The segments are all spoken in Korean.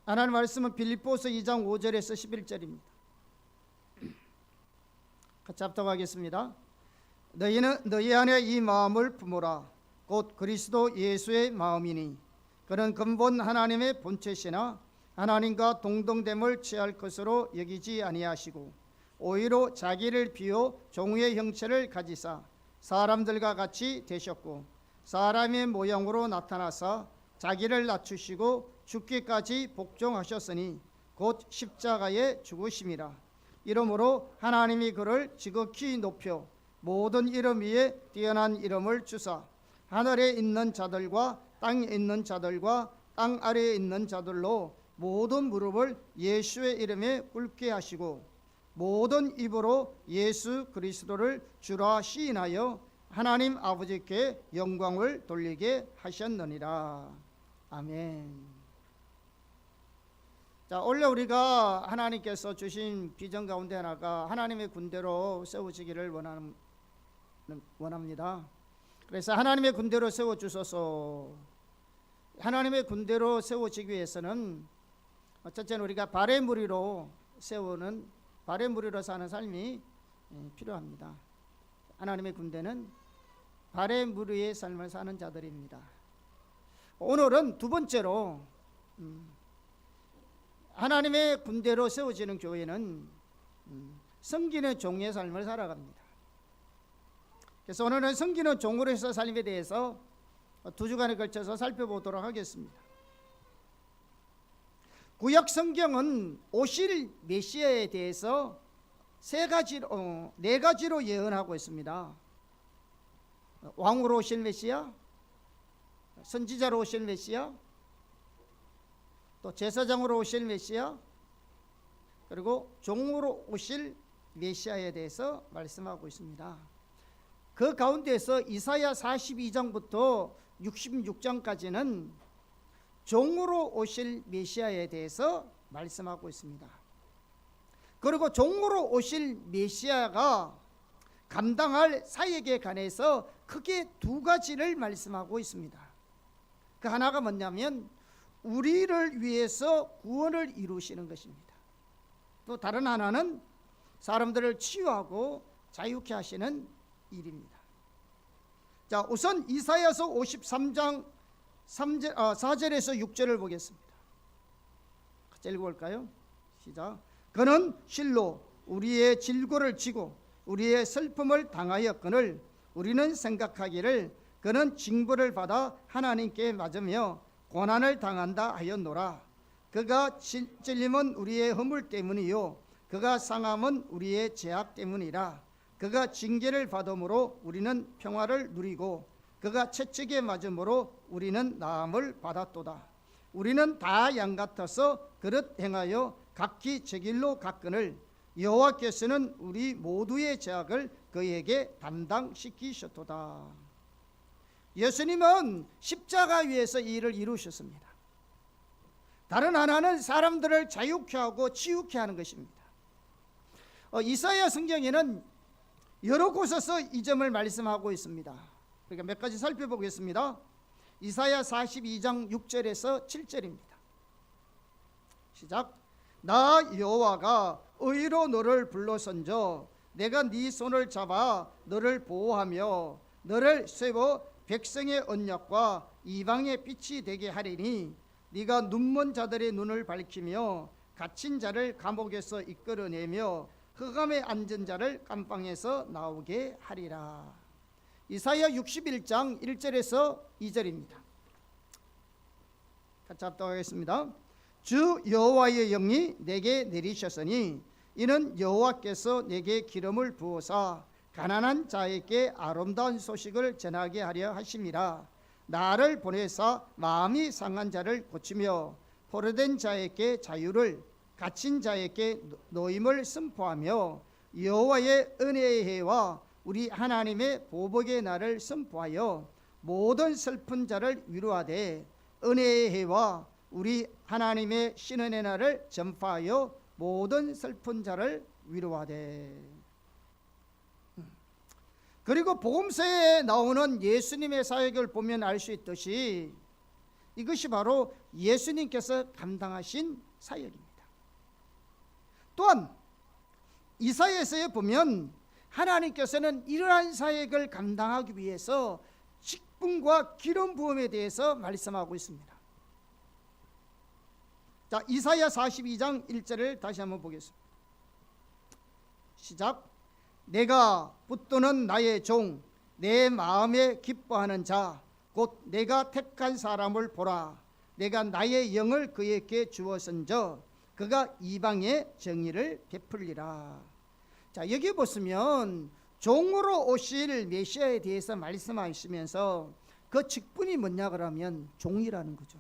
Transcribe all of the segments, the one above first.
하나님 말씀은 빌립보서 2장 5절에서 11절입니다. 같이 합독하겠습니다. 너희는 너희 안에 이 마음을 품으라. 곧 그리스도 예수의 마음이니 그는 근본 하나님의 본체시나 하나님과 동등됨을 취할 것으로 여기지 아니하시고 오히려 자기를 비워 종의 형체를 가지사 사람들과 같이 되셨고 사람의 모양으로 나타나사 자기를 낮추시고 죽기까지 복종하셨으니 곧 십자가에 죽으심이라. 이러므로 하나님이 그를 지극히 높여 모든 이름 위에 뛰어난 이름을 주사 하늘에 있는 자들과 땅에 있는 자들과 땅 아래에 있는 자들로 모든 무릎을 예수의 이름에 꿇게 하시고 모든 입으로 예수 그리스도를 주라 시인하여 하나님 아버지께 영광을 돌리게 하셨느니라. 아멘. 자, 원래 우리가 하나님께서 주신 비전 가운데 하나가 하나님의 군대로 세워지기를 원합니다. 그래서 하나님의 군대로 세워주소서. 하나님의 군대로 세워지기 위해서는 첫째는 우리가 발의 무리로 사는 삶이 필요합니다. 하나님의 군대는 발의 무리의 삶을 사는 자들입니다. 오늘은 두 번째로 하나님의 군대로 세워지는 교회는 섬기는 종의 삶을 살아갑니다. 그래서 오늘은 섬기는 종으로서 삶에 대해서 두 주간에 걸쳐서 살펴보도록 하겠습니다. 구약 성경은 오실 메시아에 대해서 네 가지로 예언하고 있습니다. 왕으로 오실 메시아, 선지자로 오실 메시아, 또 제사장으로 오실 메시아, 그리고 종으로 오실 메시아에 대해서 말씀하고 있습니다. 그 가운데서 이사야 42장부터 66장까지는 종으로 오실 메시아에 대해서 말씀하고 있습니다. 그리고 종으로 오실 메시아가 감당할 사역에 관해서 크게 두 가지를 말씀하고 있습니다. 그 하나가 뭐냐면 우리를 위해서 구원을 이루시는 것입니다. 또 다른 하나는 사람들을 치유하고 자유케 하시는 일입니다. 자, 우선 이사야서 53장 4절에서 6절을 보겠습니다. 같이 읽어볼까요? 시작. 그는 실로 우리의 질고를 지고 우리의 슬픔을 당하였거늘 우리는 생각하기를 그는 징벌을 받아 하나님께 맞으며 고난을 당한다 하였노라. 그가 찔림은 우리의 허물 때문이요 그가 상함은 우리의 죄악 때문이라. 그가 징계를 받음으로 우리는 평화를 누리고 그가 채찍에 맞음으로 우리는 나음을 받았도다. 우리는 다 양 같아서 그릇 행하여 각기 제 길로 갔거늘 여호와께서는 우리 모두의 죄악을 그에게 담당시키셨도다. 예수님은 십자가 위에서 이 일을 이루셨습니다. 다른 하나는 사람들을 자유케 하고 치유케 하는 것입니다. 이사야 성경에는 여러 곳에서 이 점을 말씀하고 있습니다. 그러니까 몇 가지 살펴보겠습니다. 이사야 42장 6절에서 7절입니다. 시작. 나 여호와가 의로 너를 불러선저 내가 네 손을 잡아 너를 보호하며 너를 세워 백성의 언약과 이방의 빛이 되게 하리니 네가 눈먼 자들의 눈을 밝히며 갇힌 자를 감옥에서 이끌어내며 흑암에 앉은 자를 감방에서 나오게 하리라. 이사야 61장 1절에서 2절입니다. 같이 합독하겠습니다. 주 여호와의 영이 내게 내리셨으니 이는 여호와께서 내게 기름을 부어사 가난한 자에게 아름다운 소식을 전하게 하려 하심이라. 나를 보내사 마음이 상한 자를 고치며 포로된 자에게 자유를 갇힌 자에게 노임을 선포하며 여호와의 은혜의 해와 우리 하나님의 보복의 날을 선포하여 모든 슬픈 자를 위로하되 은혜의 해와 우리 하나님의 신은의 날을 전파하여 모든 슬픈 자를 위로하되. 그리고 복음서에 나오는 예수님의 사역을 보면 알 수 있듯이 이것이 바로 예수님께서 감당하신 사역입니다. 또한 이사야서에 보면 하나님께서는 이러한 사역을 감당하기 위해서 직분과 기름 부음에 대해서 말씀하고 있습니다. 자, 이사야 42장 1절을 다시 한번 보겠습니다. 시작. 내가 붙드는 나의 종, 내 마음에 기뻐하는 자, 곧 내가 택한 사람을 보라. 내가 나의 영을 그에게 주었은저 그가 이방의 정의를 베풀리라. 자, 여기 보시면 종으로 오실 메시아에 대해서 말씀하시면서 그 직분이 뭐냐 그러면 종이라는 거죠.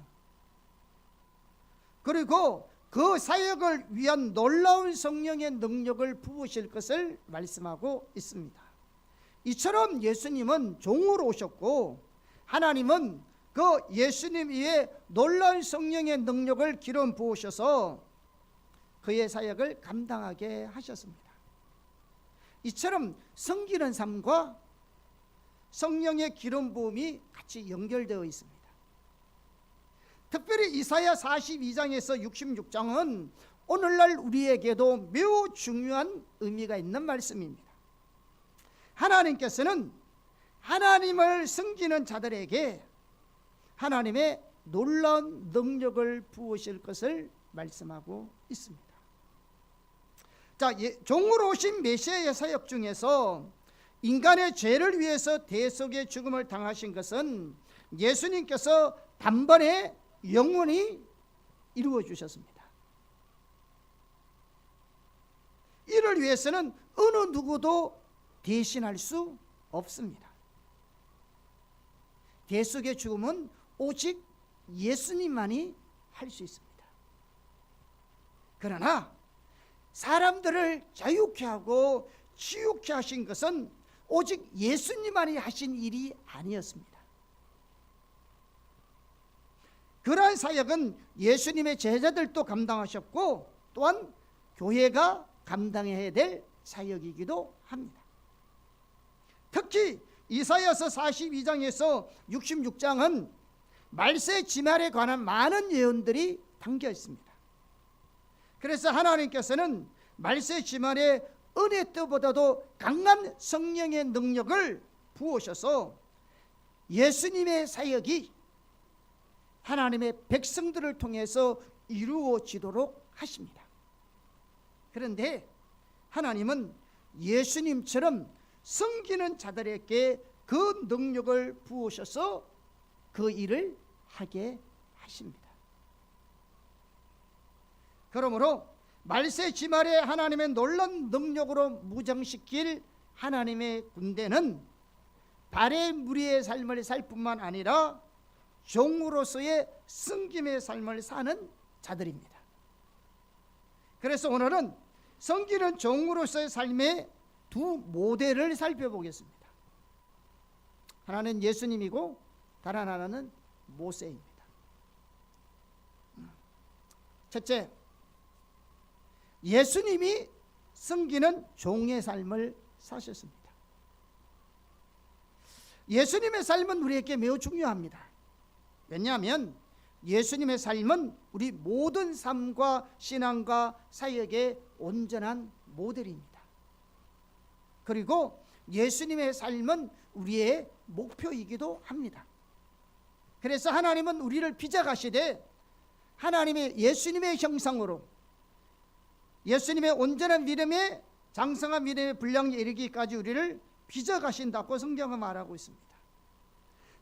그리고 그 사역을 위한 놀라운 성령의 능력을 부으실 것을 말씀하고 있습니다. 이처럼 예수님은 종으로 오셨고 하나님은 그 예수님 위에 놀라운 성령의 능력을 기름 부으셔서 그의 사역을 감당하게 하셨습니다. 이처럼 섬기는 삶과 성령의 기름 부음이 같이 연결되어 있습니다. 특별히 이사야 42장에서 66장은 오늘날 우리에게도 매우 중요한 의미가 있는 말씀입니다. 하나님께서는 하나님을 섬기는 자들에게 하나님의 놀라운 능력을 부으실 것을 말씀하고 있습니다. 자, 종으로 오신 메시아의 사역 중에서 인간의 죄를 위해서 대속의 죽음을 당하신 것은 예수님께서 단번에 영원히 이루어 주셨습니다. 이를 위해서는 어느 누구도 대신할 수 없습니다. 대속의 죽음은 오직 예수님만이 할 수 있습니다. 그러나 사람들을 자유케 하고 치유케 하신 것은 오직 예수님만이 하신 일이 아니었습니다. 그러한 사역은 예수님의 제자들도 감당하셨고 또한 교회가 감당해야 될 사역이기도 합니다. 특히 이사야서 42장에서 66장은 말세 지말에 관한 많은 예언들이 담겨 있습니다. 그래서 하나님께서는 말세 지말에 은혜 때보다도 강한 성령의 능력을 부으셔서 예수님의 사역이 하나님의 백성들을 통해서 이루어지도록 하십니다. 그런데 하나님은 예수님처럼 섬기는 자들에게 그 능력을 부으셔서 그 일을 하게 하십니다. 그러므로 말세 지말에 하나님의 놀라운 능력으로 무장시킬 하나님의 군대는 발의 무리의 삶을 살 뿐만 아니라 종으로서의 섬김의 삶을 사는 자들입니다. 그래서 오늘은 섬기는 종으로서의 삶의 두 모델을 살펴보겠습니다. 하나는 예수님이고 다른 하나는 모세입니다. 첫째, 예수님이 섬기는 종의 삶을 사셨습니다. 예수님의 삶은 우리에게 매우 중요합니다. 왜냐하면 예수님의 삶은 우리 모든 삶과 신앙과 사역의 온전한 모델입니다. 그리고 예수님의 삶은 우리의 목표이기도 합니다. 그래서 하나님은 우리를 빚어가시되 하나님의 예수님의 형상으로 예수님의 온전한 믿음에 장성한 믿음의 분량에 이르기까지 우리를 빚어가신다고 성경은 말하고 있습니다.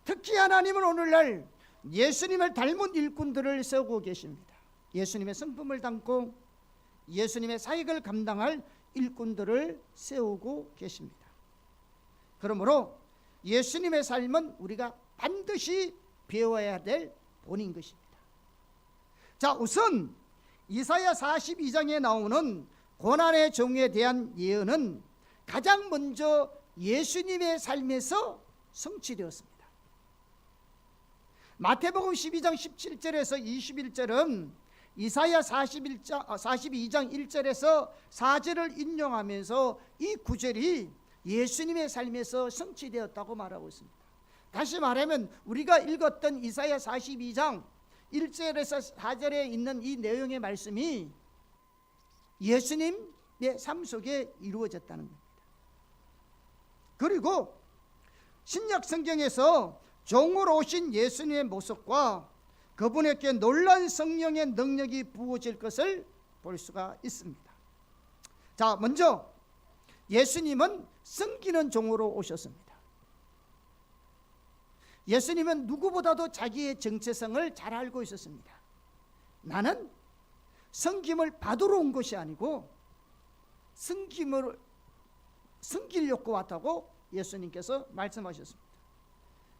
특히 하나님은 오늘날 예수님을 닮은 일꾼들을 세우고 계십니다. 예수님의 성품을 담고 예수님의 사역을 감당할 일꾼들을 세우고 계십니다. 그러므로 예수님의 삶은 우리가 반드시 배워야 될 본인 것입니다. 자, 우선 이사야 42장에 나오는 고난의 종에 대한 예언은 가장 먼저 예수님의 삶에서 성취되었습니다. 마태복음 12장 17절에서 21절은 이사야 42장 1절에서 4절을 인용하면서 이 구절이 예수님의 삶에서 성취되었다고 말하고 있습니다. 다시 말하면 우리가 읽었던 이사야 42장 1절에서 4절에 있는 이 내용의 말씀이 예수님의 삶 속에 이루어졌다는 겁니다. 그리고 신약 성경에서 종으로 오신 예수님의 모습과 그분에게 놀라운 성령의 능력이 부어질 것을 볼 수가 있습니다. 자, 먼저 예수님은 섬기는 종으로 오셨습니다. 예수님은 누구보다도 자기의 정체성을 잘 알고 있었습니다. 나는 섬김을 받으러 온 것이 아니고 섬기려고 왔다고 예수님께서 말씀하셨습니다.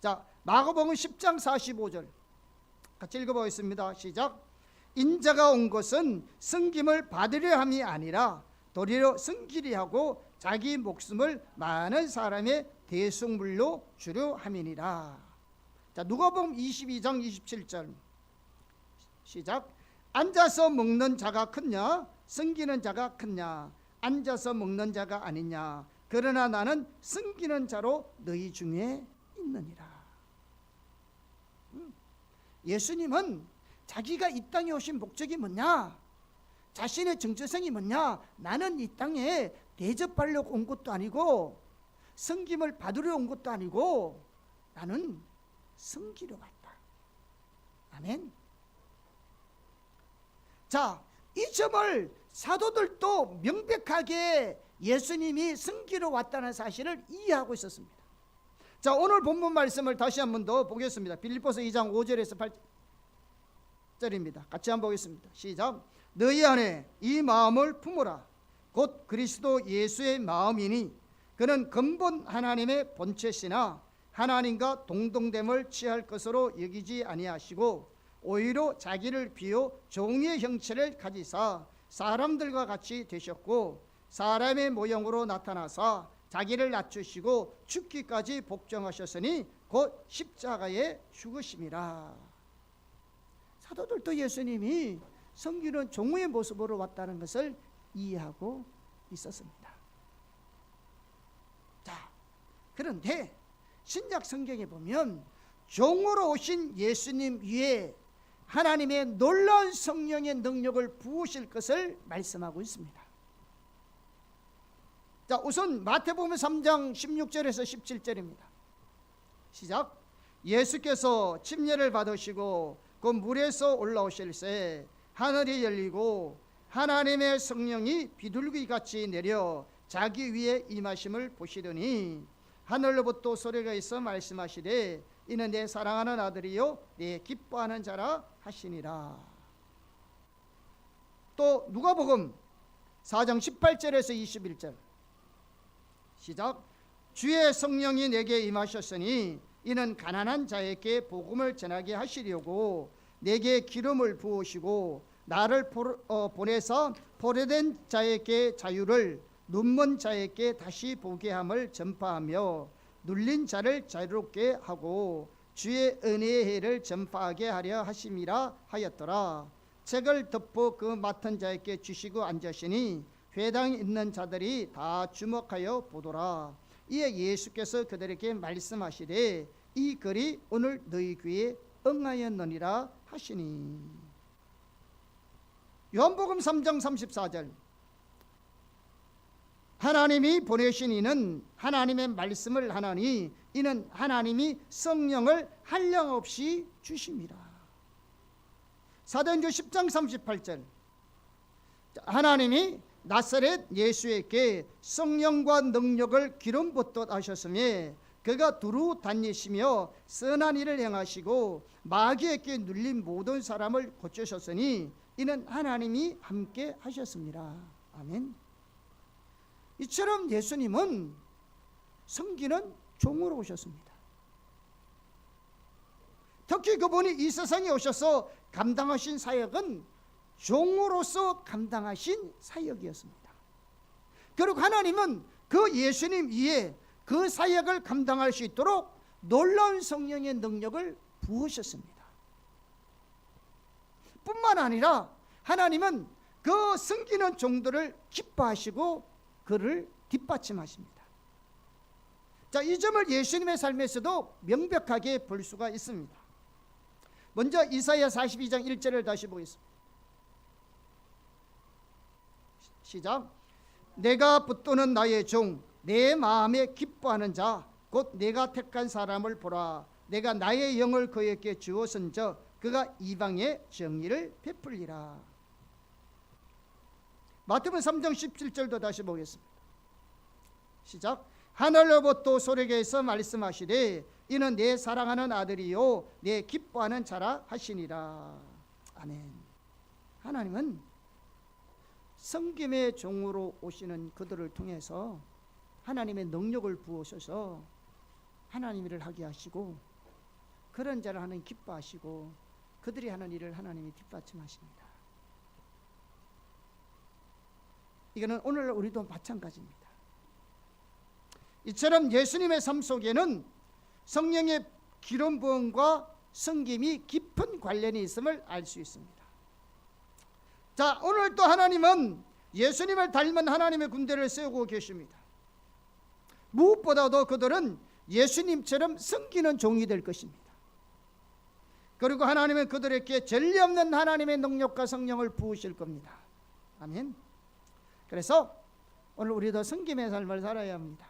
자, 마가복음 10장 45절 같이 읽어보겠습니다. 시작. 인자가 온 것은 섬김을 받으려 함이 아니라 도리어 섬기려 하고 자기 목숨을 많은 사람의 대속물로 주려 함이니라. 자, 누가복음 22장 27절 시작. 앉아서 먹는 자가 크냐 섬기는 자가 크냐? 앉아서 먹는 자가 아니냐? 그러나 나는 섬기는 자로 너희 중에 있느니라. 예수님은 자기가 이 땅에 오신 목적이 뭐냐? 자신의 정체성이 뭐냐? 나는 이 땅에 대접하려고 온 것도 아니고 섬김을 받으려 온 것도 아니고 나는 섬기러 왔다. 아멘. 자, 이 점을 사도들도 명백하게 예수님이 섬기러 왔다는 사실을 이해하고 있었습니다. 자, 오늘 본문 말씀을 다시 한 번 더 보겠습니다. 빌립보서 2장 5절에서 8절입니다. 같이 한번 보겠습니다. 시작. 너희 안에 이 마음을 품으라. 곧 그리스도 예수의 마음이니 그는 근본 하나님의 본체시나 하나님과 동등됨을 취할 것으로 여기지 아니하시고 오히려 자기를 비워 종의 형체를 가지사 사람들과 같이 되셨고 사람의 모형으로 나타나사 자기를 낮추시고 죽기까지 복종하셨으니 곧 십자가에 죽으심이라. 사도들도 예수님이 섬기는 종의 모습으로 왔다는 것을 이해하고 있었습니다. 자, 그런데 신약 성경에 보면 종으로 오신 예수님 위에 하나님의 놀라운 성령의 능력을 부으실 것을 말씀하고 있습니다. 자, 우선 마태복음 3장 16절에서 17절입니다. 시작. 예수께서 침례를 받으시고 그 물에서 올라오실새 하늘이 열리고 하나님의 성령이 비둘기같이 내려 자기 위에 임하심을 보시더니 하늘로부터 소리가 있어 말씀하시되 이는 내 사랑하는 아들이요 내 기뻐하는 자라 하시니라. 또 누가복음 4장 18절에서 21절 시작. 주의 성령이 내게 임하셨으니 이는 가난한 자에게 복음을 전하게 하시려고 내게 기름을 부으시고 나를 보내서 포로된 자에게 자유를 눈먼 자에게 다시 보게 함을 전파하며 눌린 자를 자유롭게 하고 주의 은혜의 해를 전파하게 하려 하심이라 하였더라. 책을 덮어 그 맡은 자에게 주시고 앉으시니 회당에 있는 자들이 다 주목하여 보더라. 이에 예수께서 그들에게 말씀하시되 이 글이 오늘 너희 귀에 응하였느니라 하시니. 요한복음 3장 34절 하나님이 보내신 이는 하나님의 말씀을 하나니 이는 하나님이 성령을 한량없이 주심이라. 사도행전 10장 38절 하나님이 나사렛 예수에게 성령과 능력을 기름 붓듯 하셨으며 그가 두루 다니시며 선한 일을 행하시고 마귀에게 눌린 모든 사람을 고치셨으니 이는 하나님이 함께 하셨습니다. 아멘. 이처럼 예수님은 섬기는 종으로 오셨습니다. 특히 그분이 이 세상에 오셔서 감당하신 사역은 종으로서 감당하신 사역이었습니다. 그리고 하나님은 그 예수님 위에 그 사역을 감당할 수 있도록 놀라운 성령의 능력을 부으셨습니다. 뿐만 아니라 하나님은 그 섬기는 종들을 기뻐하시고 그를 뒷받침하십니다. 자, 이 점을 예수님의 삶에서도 명백하게 볼 수가 있습니다. 먼저 이사야 42장 1절을 다시 보겠습니다. 시작. 내가 붙드는 나의 종, 내 마음에 기뻐하는 자, 곧 내가 택한 사람을 보라. 내가 나의 영을 그에게 주었은저 그가 이방에 정의를 베풀리라. 마태복음 3장 17절도 다시 보겠습니다. 시작. 하늘로부터 소리에서 말씀하시되 이는 내 사랑하는 아들이요 내 기뻐하는 자라 하시니라. 아멘. 하나님은 성김의 종으로 오시는 그들을 통해서 하나님의 능력을 부으셔서 하나님 일을 하게 하시고 그런 자를 하나님 기뻐하시고 그들이 하는 일을 하나님이 뒷받침하십니다. 이거는 오늘 우리도 마찬가지입니다. 이처럼 예수님의 삶 속에는 성령의 기름 부음과 성김이 깊은 관련이 있음을 알 수 있습니다. 자, 오늘 또 하나님은 예수님을 닮은 하나님의 군대를 세우고 계십니다. 무엇보다도 그들은 예수님처럼 섬기는 종이 될 것입니다. 그리고 하나님은 그들에게 전례 없는 하나님의 능력과 성령을 부으실 겁니다. 아멘. 그래서 오늘 우리도 섬김의 삶을 살아야 합니다.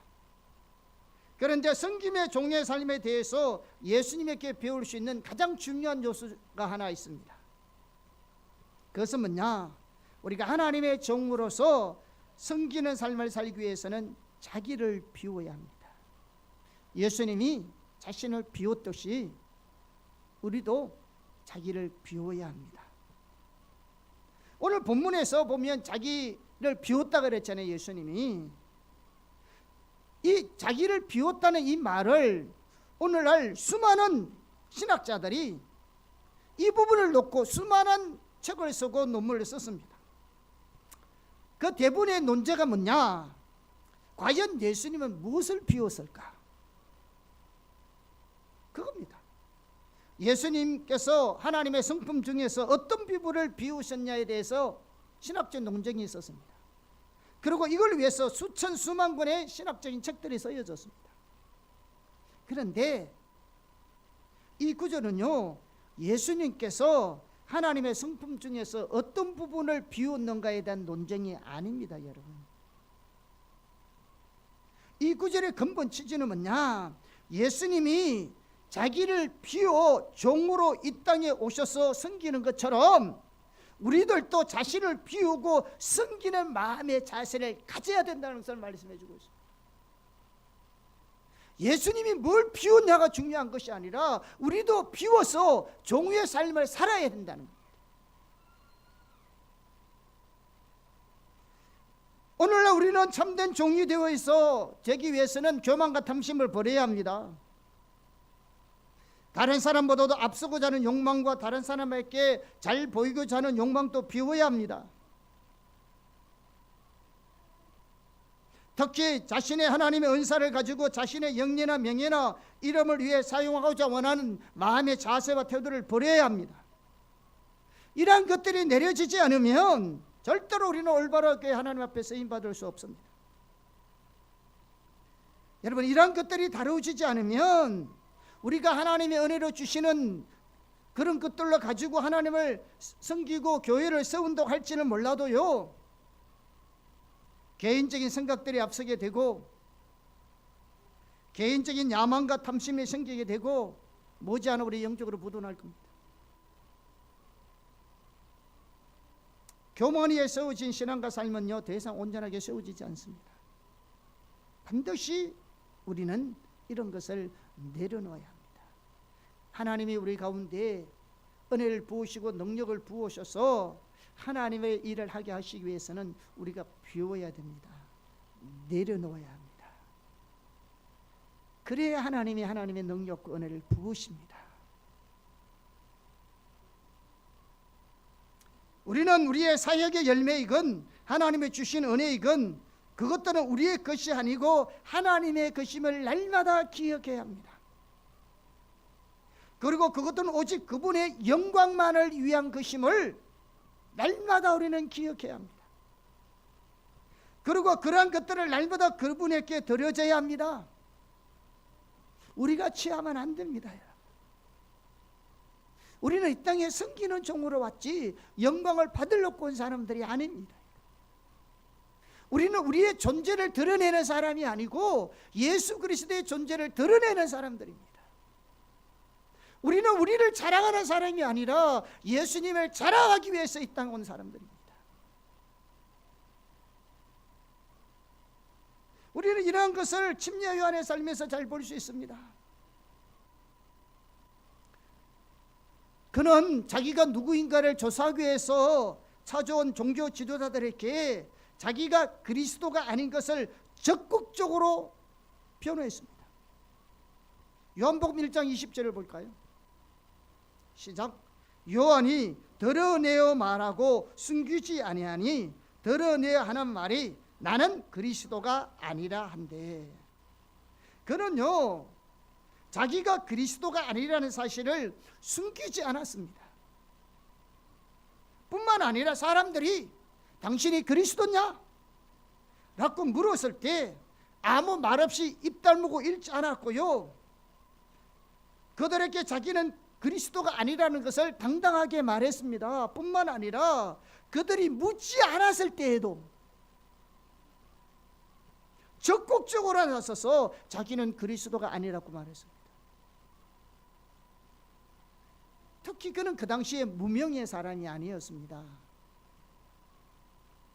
그런데 섬김의 종의 삶에 대해서 예수님에게 배울 수 있는 가장 중요한 요소가 하나 있습니다. 그것은 뭐냐? 우리가 하나님의 종으로서 섬기는 삶을 살기 위해서는 자기를 비워야 합니다. 예수님이 자신을 비웠듯이 우리도 자기를 비워야 합니다. 오늘 본문에서 보면 자기를 비웠다 그랬잖아요. 예수님이 이 자기를 비웠다는 이 말을 오늘날 수많은 신학자들이 이 부분을 놓고 수많은 책을 쓰고 논문을 썼습니다. 그 대부분의 논제가 뭐냐? 과연 예수님은 무엇을 비웠을까? 그겁니다. 예수님께서 하나님의 성품 중에서 어떤 부분을 비우셨냐에 대해서 신학적 논쟁이 있었습니다. 그리고 이걸 위해서 수천 수만 권의 신학적인 책들이 쓰여졌습니다. 그런데 이 구절은요, 예수님께서 하나님의 성품 중에서 어떤 부분을 비웠는가에 대한 논쟁이 아닙니다, 여러분. 이 구절의 근본 취지는 뭐냐? 예수님이 자기를 비워 종으로 이 땅에 오셔서 섬기는 것처럼 우리들도 자신을 비우고 섬기는 마음의 자세를 가져야 된다는 것을 말씀해 주고 있습니다. 예수님이 뭘 비웠냐가 중요한 것이 아니라 우리도 비워서 종의 삶을 살아야 된다는 겁니다. 오늘날 우리는 참된 종이 되어 있어 되기 위해서는 교만과 탐심을 버려야 합니다. 다른 사람보다도 앞서고자 하는 욕망과 다른 사람에게 잘 보이고자 하는 욕망도 비워야 합니다. 특히 자신의 하나님의 은사를 가지고 자신의 영예나 명예나 이름을 위해 사용하고자 원하는 마음의 자세와 태도를 버려야 합니다. 이러한 것들이 내려지지 않으면 절대로 우리는 올바르게 하나님 앞에 쓰임받을 수 없습니다. 여러분, 이러한 것들이 다루어지지 않으면 우리가 하나님의 은혜로 주시는 그런 것들로 가지고 하나님을 섬기고 교회를 세운다고 할지는 몰라도요, 개인적인 생각들이 앞서게 되고 개인적인 야망과 탐심이 생기게 되고 머지않아 우리 영적으로 부도날 겁니다. 교만 위에 세워진 신앙과 삶은요, 더 이상 온전하게 세워지지 않습니다. 반드시 우리는 이런 것을 내려놓아야 합니다. 하나님이 우리 가운데 은혜를 부으시고 능력을 부으셔서 하나님의 일을 하게 하시기 위해서는 우리가 비워야 됩니다. 내려놓아야 합니다. 그래야 하나님이 하나님의 능력과 은혜를 부으십니다. 우리는 우리의 사역의 열매이건 하나님의 주신 은혜이건 그것들은 우리의 것이 아니고 하나님의 것임을 날마다 기억해야 합니다. 그리고 그것들은 오직 그분의 영광만을 위한 것임을 날마다 우리는 기억해야 합니다. 그리고 그러한 것들을 날마다 그분에게 드려져야 합니다. 우리가 취하면 안 됩니다. 우리는 이 땅에 섬기는 종으로 왔지 영광을 받으려고 온 사람들이 아닙니다. 우리는 우리의 존재를 드러내는 사람이 아니고 예수 그리스도의 존재를 드러내는 사람들입니다. 우리는 우리를 자랑하는 사람이 아니라 예수님을 자랑하기 위해서 이 땅에 온 사람들입니다. 우리는 이러한 것을 침례 요한의 삶에서 잘 볼 수 있습니다. 그는 자기가 누구인가를 조사하기 위해서 찾아온 종교 지도자들에게 자기가 그리스도가 아닌 것을 적극적으로 변호했습니다. 요한복음 1장 20절을 볼까요? 시작. 요한이 드러내어 말하고 숨기지 아니하니 드러내어 하는 말이 나는 그리스도가 아니라 한데, 그는요 자기가 그리스도가 아니라는 사실을 숨기지 않았습니다. 뿐만 아니라 사람들이 당신이 그리스도냐? 라고 물었을 때 아무 말 없이 입 다물고 읽지 않았고요, 그들에게 자기는 그리스도가 아니라는 것을 당당하게 말했습니다. 뿐만 아니라 그들이 묻지 않았을 때에도 적극적으로 나서서 자기는 그리스도가 아니라고 말했습니다. 특히 그는 그 당시에 무명의 사람이 아니었습니다.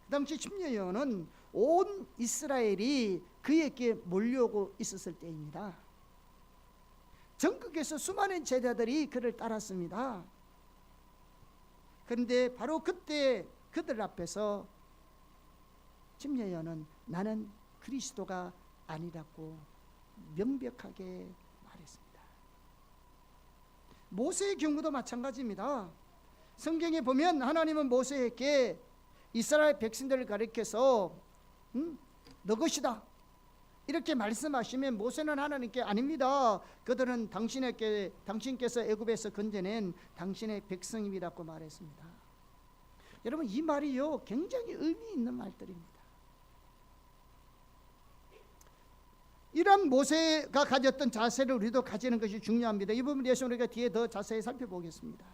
그 당시 침례 요한은 온 이스라엘이 그에게 몰려오고 있었을 때입니다. 전국에서 수많은 제자들이 그를 따랐습니다. 그런데 바로 그때 그들 앞에서 침례 요한은 나는 그리스도가 아니라고 명백하게 말했습니다. 모세의 경우도 마찬가지입니다. 성경에 보면 하나님은 모세에게 이스라엘 백성들을 가리켜서 너 것이다 이렇게 말씀하시면 모세는 하나님께 아닙니다, 그들은 당신께서 애굽에서 건져낸 당신의 백성입니다고 말했습니다. 여러분, 이 말이요 굉장히 의미 있는 말들입니다. 이런 모세가 가졌던 자세를 우리도 가지는 것이 중요합니다. 이 부분에 대해서 우리가 뒤에 더 자세히 살펴보겠습니다.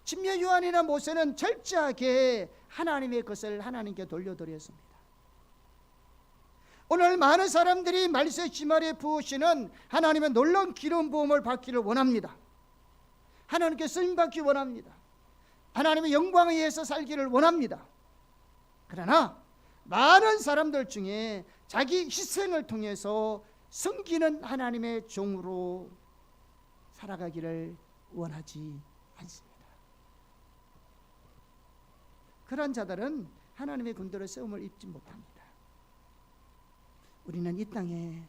침례 요한이나 모세는 철저하게 하나님의 것을 하나님께 돌려드렸습니다. 오늘 많은 사람들이 말세 지말에 부으시는 하나님의 놀라운 기름 부음을 받기를 원합니다. 하나님께 쓰임받기 원합니다. 하나님의 영광에 의해서 살기를 원합니다. 그러나 많은 사람들 중에 자기 희생을 통해서 섬기는 하나님의 종으로 살아가기를 원하지 않습니다. 그런 자들은 하나님의 군대로 세움을 입지 못합니다. 우리는 이 땅에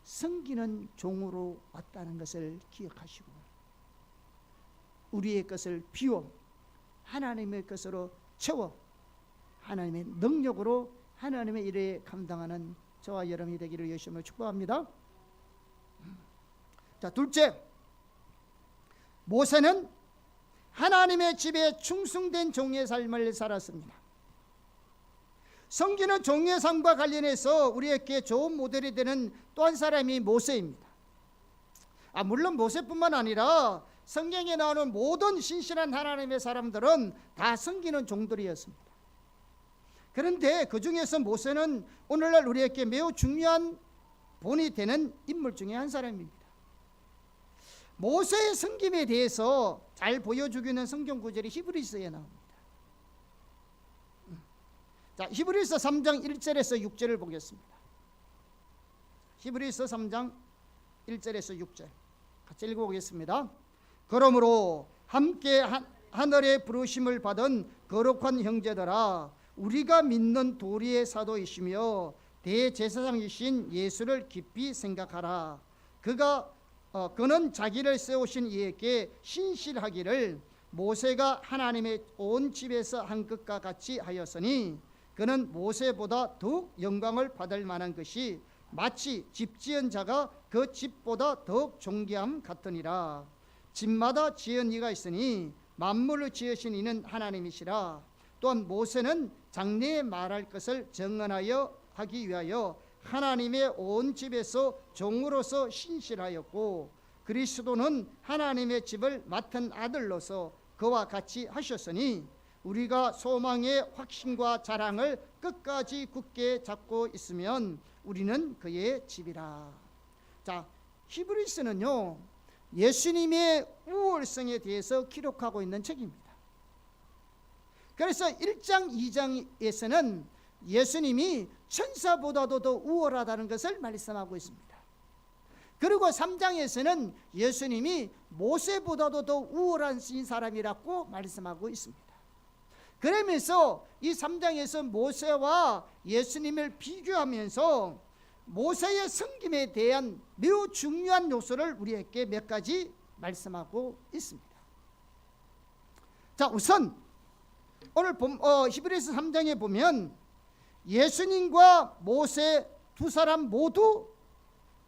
섬기는 종으로 왔다는 것을 기억하시고 우리의 것을 비워 하나님의 것으로 채워 하나님의 능력으로 하나님의 일에 감당하는 저와 여러분이 되기를 예수님으로 축복합니다. 자, 둘째, 모세는 하나님의 집에 충성된 종의 삶을 살았습니다. 섬기는 종의 삶과 관련해서 우리에게 좋은 모델이 되는 또 한 사람이 모세입니다. 물론 모세뿐만 아니라 성경에 나오는 모든 신실한 하나님의 사람들은 다 섬기는 종들이었습니다. 그런데 그 중에서 모세는 오늘날 우리에게 매우 중요한 본이 되는 인물 중에 한 사람입니다. 모세의 섬김에 대해서 잘 보여주기는 성경 구절이 히브리서에 나옵니다. 자, 히브리서 3장 1절에서 6절을 보겠습니다. 히브리서 3장 1절에서 6절 같이 읽어보겠습니다. 그러므로 함께 하늘의 부르심을 받은 거룩한 형제들아, 우리가 믿는 도리의 사도이시며 대제사장이신 예수를 깊이 생각하라. 그는 자기를 세우신 이에게 신실하기를 모세가 하나님의 온 집에서 한 것과 같이 하였으니 그는 모세보다 더욱 영광을 받을 만한 것이 마치 집 지은 자가 그 집보다 더욱 존귀함 같으니라. 집마다 지은 이가 있으니 만물을 지으신 이는 하나님이시라. 또한 모세는 장래에 말할 것을 정언하여 하기 위하여 하나님의 온 집에서 종으로서 신실하였고 그리스도는 하나님의 집을 맡은 아들로서 그와 같이 하셨으니 우리가 소망의 확신과 자랑을 끝까지 굳게 잡고 있으면 우리는 그의 집이라. 자, 히브리서는요 예수님의 우월성에 대해서 기록하고 있는 책입니다. 그래서 1장 2장에서는 예수님이 천사보다도 더 우월하다는 것을 말씀하고 있습니다. 그리고 3장에서는 예수님이 모세보다도 더 우월한 사람이라고 말씀하고 있습니다. 그러면서 이 3장에서 모세와 예수님을 비교하면서 모세의 섬김에 대한 매우 중요한 요소를 우리에게 몇 가지 말씀하고 있습니다. 자, 우선 오늘 히브리서 3장에 보면 예수님과 모세 두 사람 모두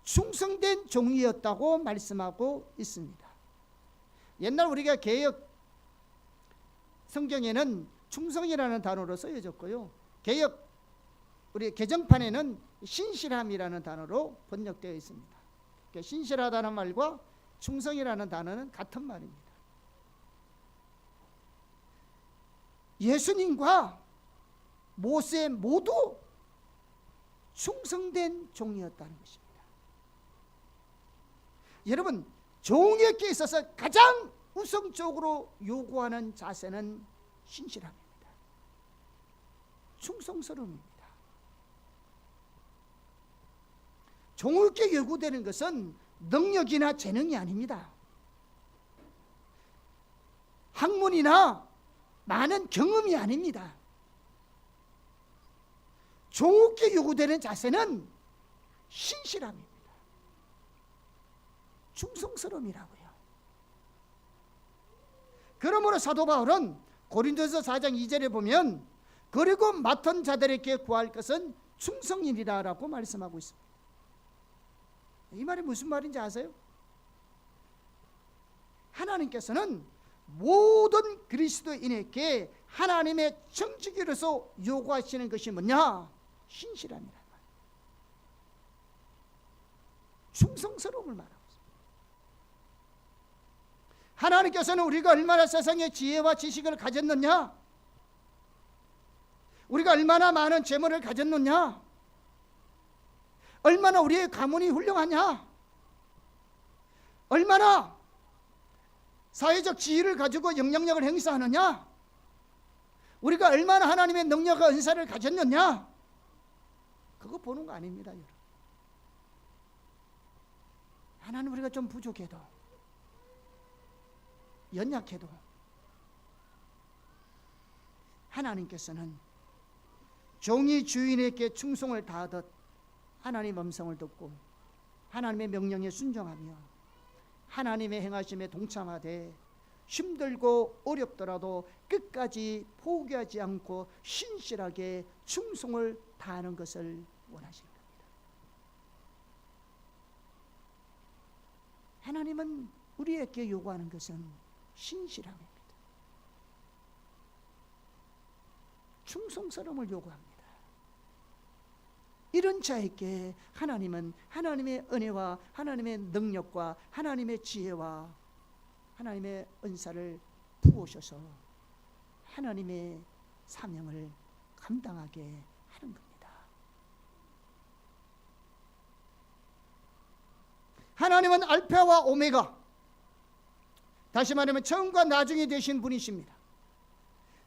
충성된 종이었다고 말씀하고 있습니다. 옛날 우리가 개역 성경에는 충성이라는 단어로 쓰여졌고요, 우리 개정판에는 신실함이라는 단어로 번역되어 있습니다. 그러니까 신실하다는 말과 충성이라는 단어는 같은 말입니다. 예수님과 모세 모두 충성된 종이었다는 것입니다. 여러분, 종에게 있어서 가장 우선적으로 요구하는 자세는 신실함입니다. 충성스러움입니다. 종에게 요구되는 것은 능력이나 재능이 아닙니다. 학문이나 많은 경험이 아닙니다. 종에게 요구되는 자세는 신실함입니다. 충성스러움이라고요. 그러므로 사도 바울은 고린도서 4장 2절에 보면 그리고 맡은 자들에게 구할 것은 충성이니라라고 말씀하고 있습니다. 이 말이 무슨 말인지 아세요? 하나님께서는 모든 그리스도인에게 하나님의 청지기로서 요구하시는 것이 뭐냐? 신실함이란 말이에요. 충성스러움을 말하고 있습니다. 하나님께서는 우리가 얼마나 세상의 지혜와 지식을 가졌느냐, 우리가 얼마나 많은 재물을 가졌느냐, 얼마나 우리의 가문이 훌륭하냐, 얼마나 사회적 지위를 가지고 영향력을 행사하느냐, 우리가 얼마나 하나님의 능력과 은사를 가졌느냐, 그거 보는 거 아닙니다. 여러분, 하나님 우리가 좀 부족해도 연약해도 하나님께서는 종이 주인에게 충성을 다하듯 하나님의 음성을 듣고 하나님의 명령에 순종하며 하나님의 행하심에 동참하되 힘들고 어렵더라도 끝까지 포기하지 않고 신실하게 충성을 다하는 것을 원하십니다. 하나님은 우리에게 요구하는 것은 신실함입니다. 충성스러움을 요구합니다. 이런 자에게 하나님은 하나님의 은혜와 하나님의 능력과 하나님의 지혜와 하나님의 은사를 부으셔서 하나님의 사명을 감당하게 하는 겁니다. 하나님은 알파와 오메가, 다시 말하면 처음과 나중이 되신 분이십니다.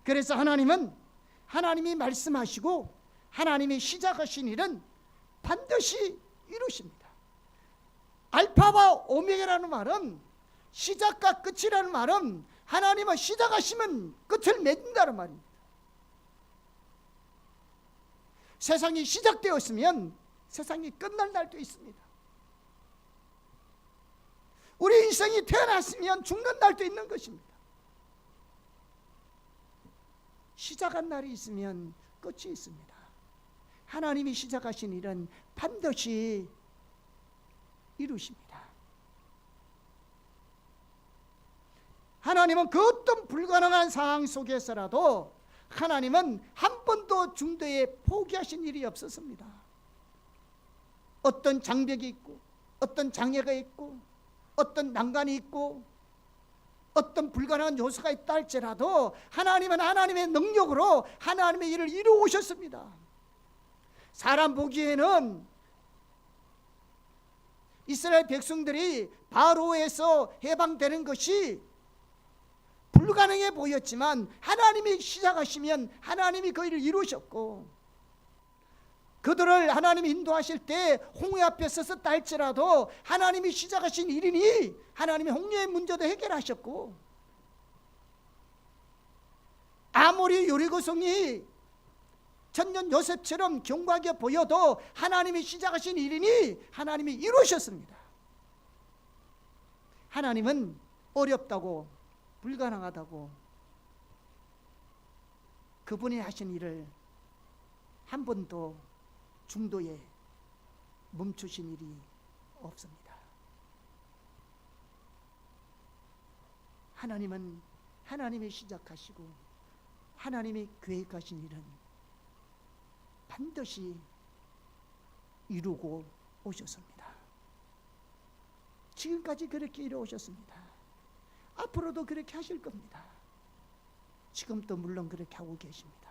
그래서 하나님이 말씀하시고 하나님이 시작하신 일은 반드시 이루십니다. 알파와 오메가라는 말은, 시작과 끝이라는 말은 하나님은 시작하시면 끝을 맺는다는 말입니다. 세상이 시작되었으면 세상이 끝날 날도 있습니다. 우리 인생이 태어났으면 죽는 날도 있는 것입니다. 시작한 날이 있으면 끝이 있습니다. 하나님이 시작하신 일은 반드시 이루십니다. 하나님은 그 어떤 불가능한 상황 속에서라도 하나님은 한 번도 중도에 포기하신 일이 없었습니다. 어떤 장벽이 있고 어떤 장애가 있고 어떤 난간이 있고 어떤 불가능한 요소가 있다 할지라도 하나님은 하나님의 능력으로 하나님의 일을 이루어 오셨습니다. 사람 보기에는 이스라엘 백성들이 바로에서 해방되는 것이 불가능해 보였지만 하나님이 시작하시면 하나님이 그 일을 이루셨고, 그들을 하나님이 인도하실 때 홍해 앞에 섰었다 할지라도 하나님이 시작하신 일이니 하나님이 홍해의 문제도 해결하셨고, 아무리 여리고성이 천년 요셉처럼 견고하게 보여도 하나님이 시작하신 일이니 하나님이 이루셨습니다. 하나님은 어렵다고 불가능하다고 그분이 하신 일을 한 번도 중도에 멈추신 일이 없습니다. 하나님은 하나님이 시작하시고 하나님이 계획하신 일은 반드시 이루고 오셨습니다. 지금까지 그렇게 이루어오셨습니다. 앞으로도 그렇게 하실 겁니다. 지금도 물론 그렇게 하고 계십니다.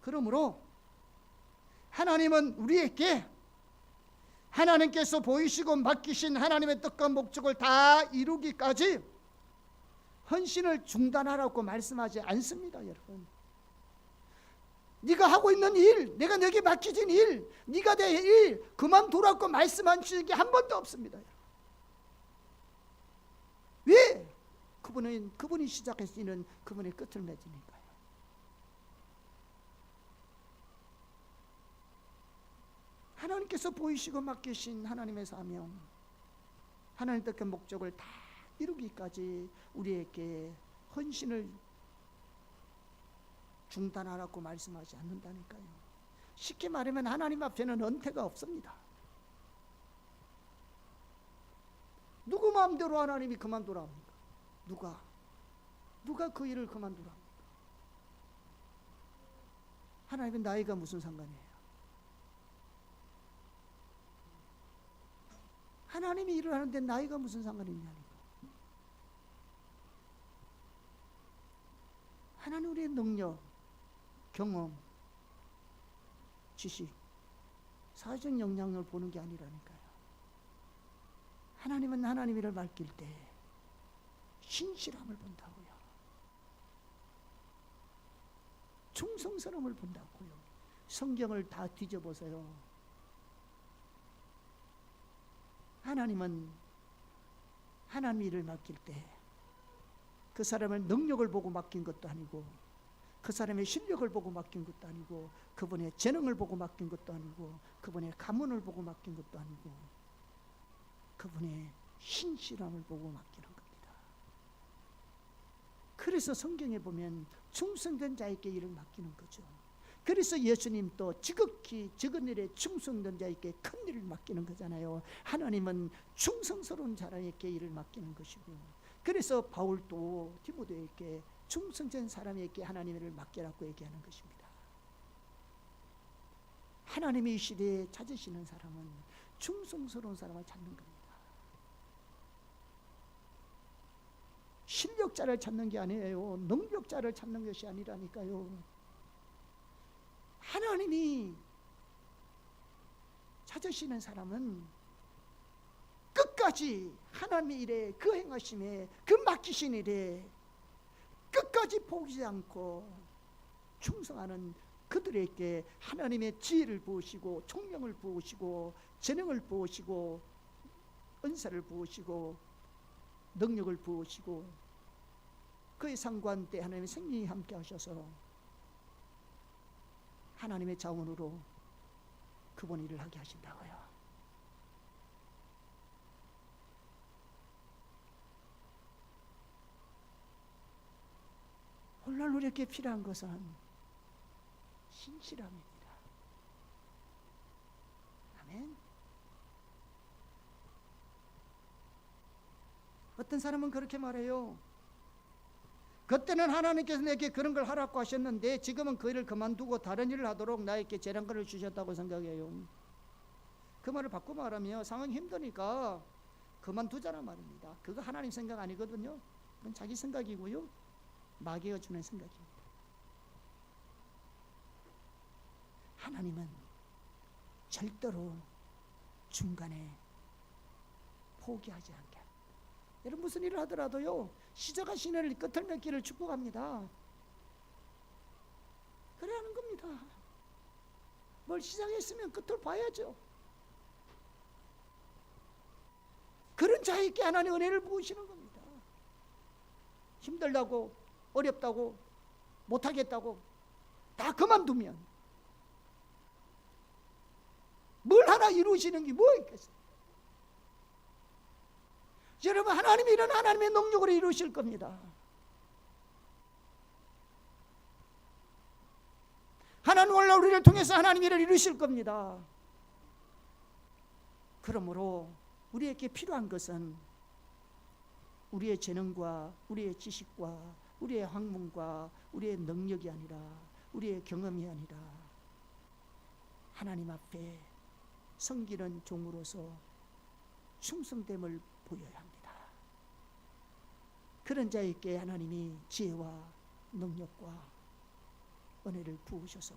그러므로 하나님은 우리에게 하나님께서 보이시고 맡기신 하나님의 뜻과 목적을 다 이루기까지 헌신을 중단하라고 말씀하지 않습니다. 여러분, 네가 하고 있는 일, 내가 너에게 맡기진 일, 네가 내 일 그만두라고 말씀하신 게 한 번도 없습니다. 왜? 그분이 시작했으면 그분의 끝을 맺으니까요. 하나님께서 보이시고 맡기신 하나님의 사명, 하나님 뜻과 목적을 다 이루기까지 우리에게 헌신을 중단하라고 말씀하지 않는다니까요. 쉽게 말하면 하나님 앞에는 은퇴가 없습니다. 누구 마음대로 하나님이 그만두라 합니까? 누가 그 일을 그만두라 합니까? 하나님은 나이가 무슨 상관이에요? 하나님이 일을 하는데 나이가 무슨 상관이 있냐니까. 하나님 우리의 능력, 경험, 지식, 사회적 영향을 보는 게 아니라니까요. 하나님은 하나님 일을 맡길 때 신실함을 본다고요. 충성스러움을 본다고요. 성경을 다 뒤져보세요. 하나님은 하나님 일을 맡길 때 그 사람의 능력을 보고 맡긴 것도 아니고, 그 사람의 실력을 보고 맡긴 것도 아니고, 그분의 재능을 보고 맡긴 것도 아니고, 그분의 가문을 보고 맡긴 것도 아니고, 그분의 신실함을 보고 맡기는 겁니다. 그래서 성경에 보면 충성된 자에게 일을 맡기는 거죠. 그래서 예수님도 지극히 적은 일에 충성된 자에게 큰 일을 맡기는 거잖아요. 하나님은 충성스러운 자에게 일을 맡기는 것이고, 그래서 바울도 디모데에게 충성된 사람에게 하나님의 일을 맡기라고 얘기하는 것입니다. 하나님이 이 시대에 찾으시는 사람은 충성스러운 사람을 찾는 겁니다. 실력자를 찾는 게 아니에요. 능력자를 찾는 것이 아니라니까요. 하나님이 찾으시는 사람은 끝까지 하나님의 일에, 그 행하심에, 그 맡기신 일에 끝까지 포기하지 않고 충성하는 그들에게 하나님의 지혜를 부으시고, 총명을 부으시고, 재능을 부으시고, 은사를 부으시고, 능력을 부으시고, 그의 상관때 하나님의 생명이 함께 하셔서 하나님의 자원으로 그분 일을 하게 하신다고요. 오늘 우리에게 필요한 것은 신실함입니다. 아멘. 어떤 사람은 그렇게 말해요. 그때는 하나님께서 내게 그런 걸 하라고 하셨는데 지금은 그 일을 그만두고 다른 일을 하도록 나에게 재량권을 주셨다고 생각해요. 그 말을 바꿔 말하면 상황이 힘드니까 그만두자는 말입니다. 그거 하나님 생각 아니거든요. 그건 자기 생각이고요, 마귀가 주는 생각입니다. 하나님은 절대로 중간에 포기하지 않게 합니다. 여러분 무슨 일을 하더라도요, 시작하신 일 끝을 맺기를 축복합니다. 그래야 하는 겁니다. 뭘 시작했으면 끝을 봐야죠. 그런 자에게 하나님 은혜를 부으시는 겁니다. 힘들다고, 어렵다고, 못하겠다고 다 그만두면 뭘 하나 이루시는 게 뭐 있겠어요? 여러분, 하나님이 이런 하나님의 능력으로 이루실 겁니다. 하나님 원래 우리를 통해서 하나님이 일을 이루실 겁니다. 그러므로 우리에게 필요한 것은 우리의 재능과 우리의 지식과 우리의 학문과 우리의 능력이 아니라, 우리의 경험이 아니라 하나님 앞에 섬기는 종으로서 충성됨을 보여야 합니다. 그런 자에게 하나님이 지혜와 능력과 은혜를 부으셔서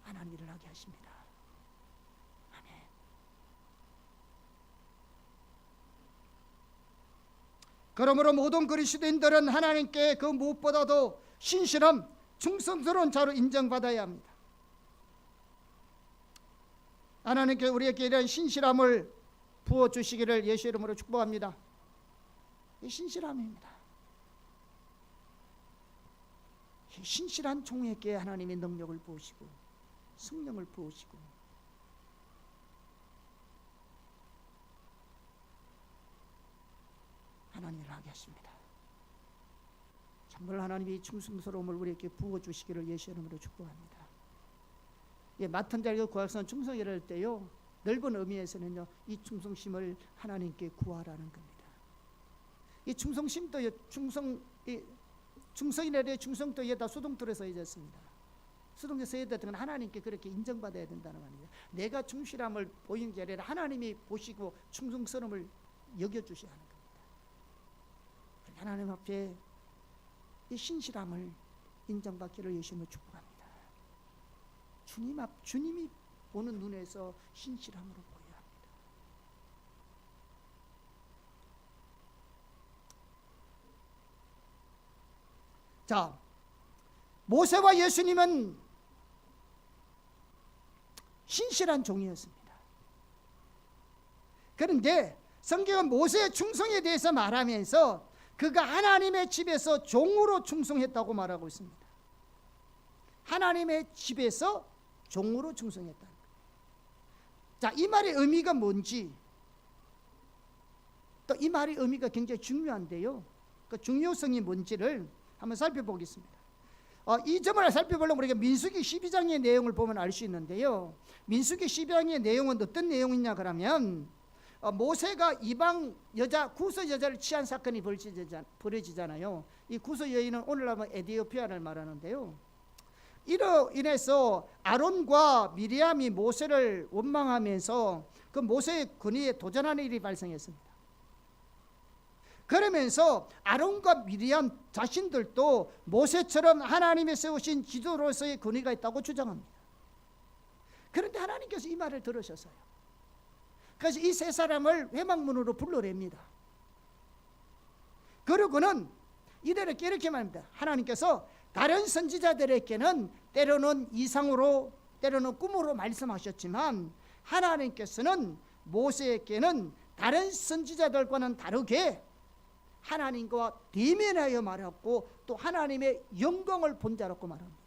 하나님 일을 하게 하십니다. 아멘. 그러므로 모든 그리스도인들은 하나님께 그 무엇보다도 신실함, 충성스러운 자로 인정받아야 합니다. 하나님께 우리에게 이런 신실함을 부어주시기를 예수 이름으로 축복합니다. 이 신실함입니다. 이 신실한 종에게 하나님의 능력을 부으시고 성령을 부으시고 하나님을 하게 하십니다. 정말 하나님이 충성스러움을 우리에게 부어주시기를 예수 이름으로 축복합니다. 맡은 자에게 구하선 충성이라 할 때요, 넓은 의미에서는요, 이 충성심을 하나님께 구하라는 겁니다. 이 충성심도 충성이라의 충성도 다 수동태로 써있습니다. 수동태 써야 되는 건 하나님께 그렇게 인정받아야 된다는 말입니다. 내가 충실함을 보이는 게 아니라 하나님이 보시고 충성스러움을 여겨주셔야 하는 겁니다. 하나님 앞에 이 신실함을 인정받기를 예수님을 축복합니다. 주님이 보는 눈에서 신실함으로 보여야 합니다. 자, 모세와 예수님은 신실한 종이었습니다. 그런데 성경은 모세의 충성에 대해서 말하면서 그가 하나님의 집에서 종으로 충성했다고 말하고 있습니다. 하나님의 집에서 종으로 충성했다. 자, 이 말의 의미가 뭔지, 또 이 말의 의미가 굉장히 중요한데요, 그 중요성이 뭔지를 한번 살펴보겠습니다. 이 점을 살펴보려면 우리가 민수기 12장의 내용을 보면 알 수 있는데요, 민수기 12장의 내용은 어떤 내용이냐 그러면 모세가 이방 여자, 구스 여자를 취한 사건이 벌어지잖아요. 이 구스 여인은 오늘날 에티오피아를 말하는데요, 이로 인해서 아론과 미리암이 모세를 원망하면서 그 모세의 권위에 도전하는 일이 발생했습니다. 그러면서 아론과 미리암 자신들도 모세처럼 하나님이 세우신 지도로서의 권위가 있다고 주장합니다. 그런데 하나님께서 이 말을 들으셨어요. 그래서 이 세 사람을 회막문으로 불러냅니다. 그러고는 이들에게 이렇게 말합니다. 하나님께서 다른 선지자들에게는 때로는 이상으로, 때로는 꿈으로 말씀하셨지만 하나님께서는 모세에게는 다른 선지자들과는 다르게 하나님과 대면하여 말했고 또 하나님의 영광을 본 자라고 말합니다.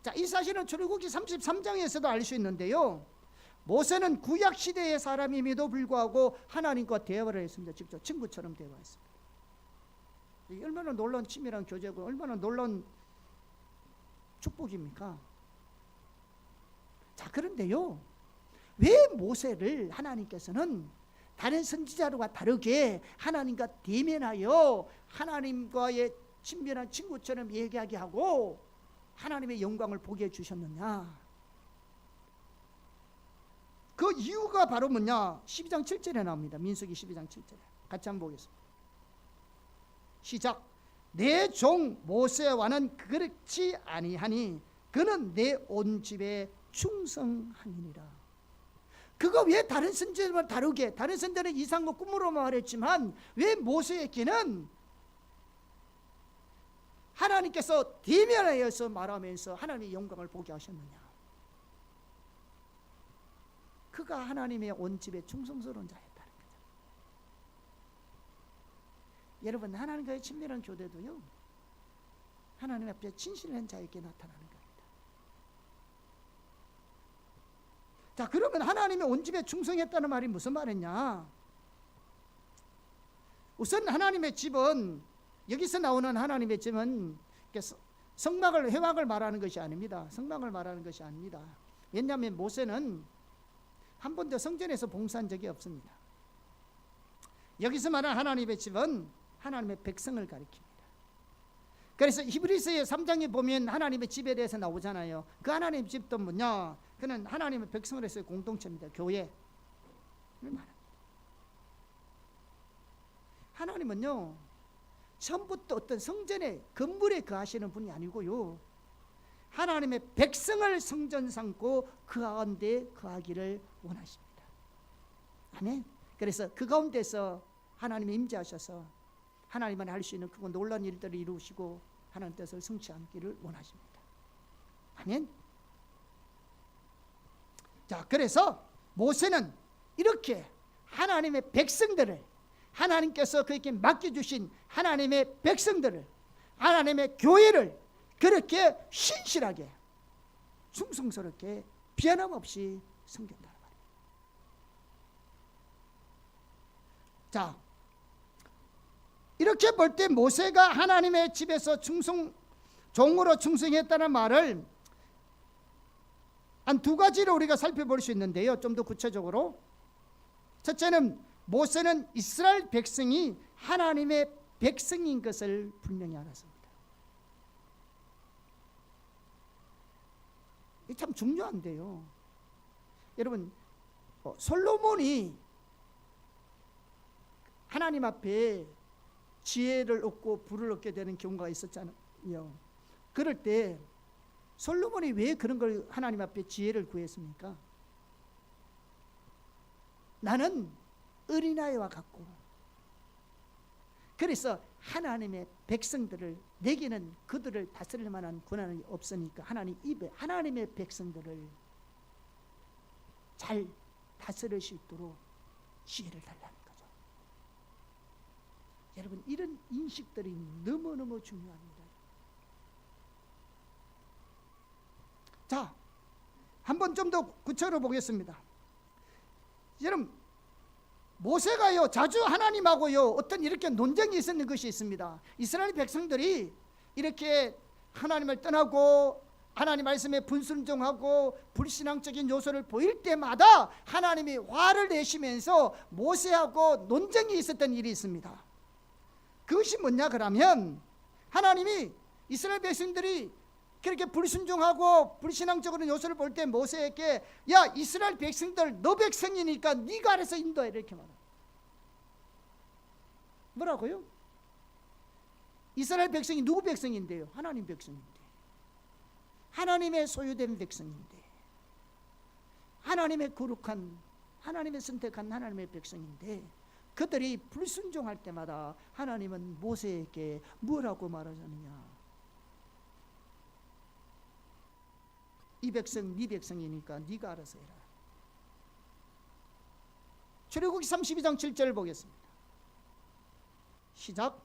자, 이 사실은 출애굽기 33장에서도 알 수 있는데요, 모세는 구약 시대의 사람임에도 불구하고 하나님과 대화를 했습니다. 직접 친구처럼 대화했습니다. 얼마나 놀라운 친밀한 교제고 얼마나 놀라운 축복입니까? 자, 그런데요, 왜 모세를 하나님께서는 다른 선지자들과 다르게 하나님과 대면하여 하나님과의 친밀한 친구처럼 얘기하게 하고 하나님의 영광을 보게 해주셨느냐? 그 이유가 바로 뭐냐? 12장 7절에 나옵니다. 민수기 12장 7절에 같이 한번 보겠습니다. 시작. 내 종 모세와는 그렇지 아니하니 그는 내 온 집에 충성하니라. 그거 왜 다른 선지자들과 다르게, 다른 선지자는 이상과 꿈으로 말했지만 왜 모세에게는 하나님께서 대면하여서 말하면서 하나님의 영광을 보게 하셨느냐? 그가 하나님의 온 집에 충성스러운 자였다는 거죠. 여러분, 하나님과의 친밀한 교대도요, 하나님 앞에 진실한 자에게 나타나는 겁니다. 자, 그러면 하나님의 온 집에 충성했다는 말이 무슨 말이냐? 우선 하나님의 집은, 여기서 나오는 하나님의 집은 성막을, 회막을 말하는 것이 아닙니다. 성막을 말하는 것이 아닙니다. 왜냐하면 모세는 한 번도 성전에서 봉사한 적이 없습니다. 여기서 말하는 하나님의 집은 하나님의 백성을 가리킵니다. 그래서 히브리서의 3장에 보면 하나님의 집에 대해서 나오잖아요. 그 하나님의 집도 뭐냐? 그는 하나님의 백성을 해서의 공동체입니다. 교회를 말합니다. 하나님은요, 처음부터 어떤 성전의 건물에 거하시는 분이 아니고요, 하나님의 백성을 성전 삼고 그 가운데 거하기를 원하십니다. 아멘. 그래서 그 가운데서 하나님이 임재하셔서 하나님만 할 수 있는 크고 놀라운 일들을 이루시고 하나님 뜻을 성취하기를 원하십니다. 아멘. 자, 그래서 모세는 이렇게 하나님의 백성들을, 하나님께서 그에게 맡겨주신 하나님의 백성들을, 하나님의 교회를 그렇게 신실하게 충성스럽게 변함없이 섬긴다는 말이에요. 자, 이렇게 볼 때 모세가 하나님의 집에서 종으로 충성했다는 말을 한 두 가지로 우리가 살펴볼 수 있는데요, 좀 더 구체적으로. 첫째는 모세는 이스라엘 백성이 하나님의 백성인 것을 분명히 알았습니다. 이게 참 중요한데요. 여러분, 솔로몬이 하나님 앞에 지혜를 얻고 부를 얻게 되는 경우가 있었잖아요. 그럴 때 솔로몬이 왜 그런 걸 하나님 앞에 지혜를 구했습니까? 나는 어린아이와 같고, 그래서 하나님의 백성들을, 내게는 그들을 다스릴 만한 권한이 없으니까 하나님 입에 하나님의 백성들을 잘 다스릴 수 있도록 지혜를 달라는 거죠. 여러분, 이런 인식들이 너무너무 중요합니다. 자, 한번 좀 더 구체적으로 보겠습니다. 여러분, 모세가요, 자주 하나님하고요 어떤 이렇게 논쟁이 있었는 것이 있습니다. 이스라엘 백성들이 이렇게 하나님을 떠나고 하나님 말씀에 불순종하고 불신앙적인 요소를 보일 때마다 하나님이 화를 내시면서 모세하고 논쟁이 있었던 일이 있습니다. 그것이 뭐냐 그러면, 하나님이 이스라엘 백성들이 그렇게 불순종하고 불신앙적으로 요소를 볼 때 모세에게, 야, 이스라엘 백성들 너 백성이니까 네가 알아서 인도해, 이렇게 말해요. 뭐라고요? 이스라엘 백성이 누구 백성인데요? 하나님 백성인데, 하나님의 소유된 백성인데, 하나님의 거룩한, 하나님의 선택한 하나님의 백성인데, 그들이 불순종할 때마다 하나님은 모세에게 뭐라고 말하자느냐? 이 백성 네 백성이니까 네가 알아서 해라. 출애굽기 32장 7절을 보겠습니다. 시작.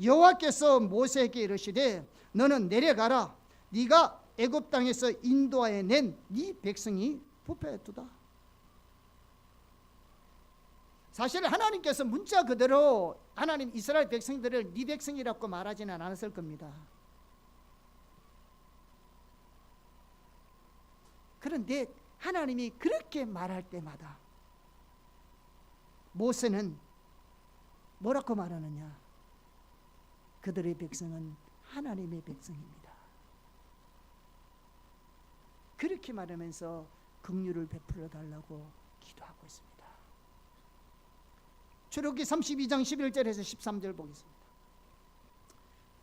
여호와께서 모세에게 이르시되 너는 내려가라. 네가 애굽 땅에서 인도하여 낸 네 백성이 부패했도다. 사실 하나님께서 문자 그대로 하나님 이스라엘 백성들을 네 백성이라고 말하지는 않았을 겁니다. 그런데 하나님이 그렇게 말할 때마다 모세는 뭐라고 말하느냐? 그들의 백성은 하나님의 백성입니다. 그렇게 말하면서 긍휼을 베풀어 달라고 기도하고 있습니다. 출애굽기 32장 11절에서 13절 보겠습니다.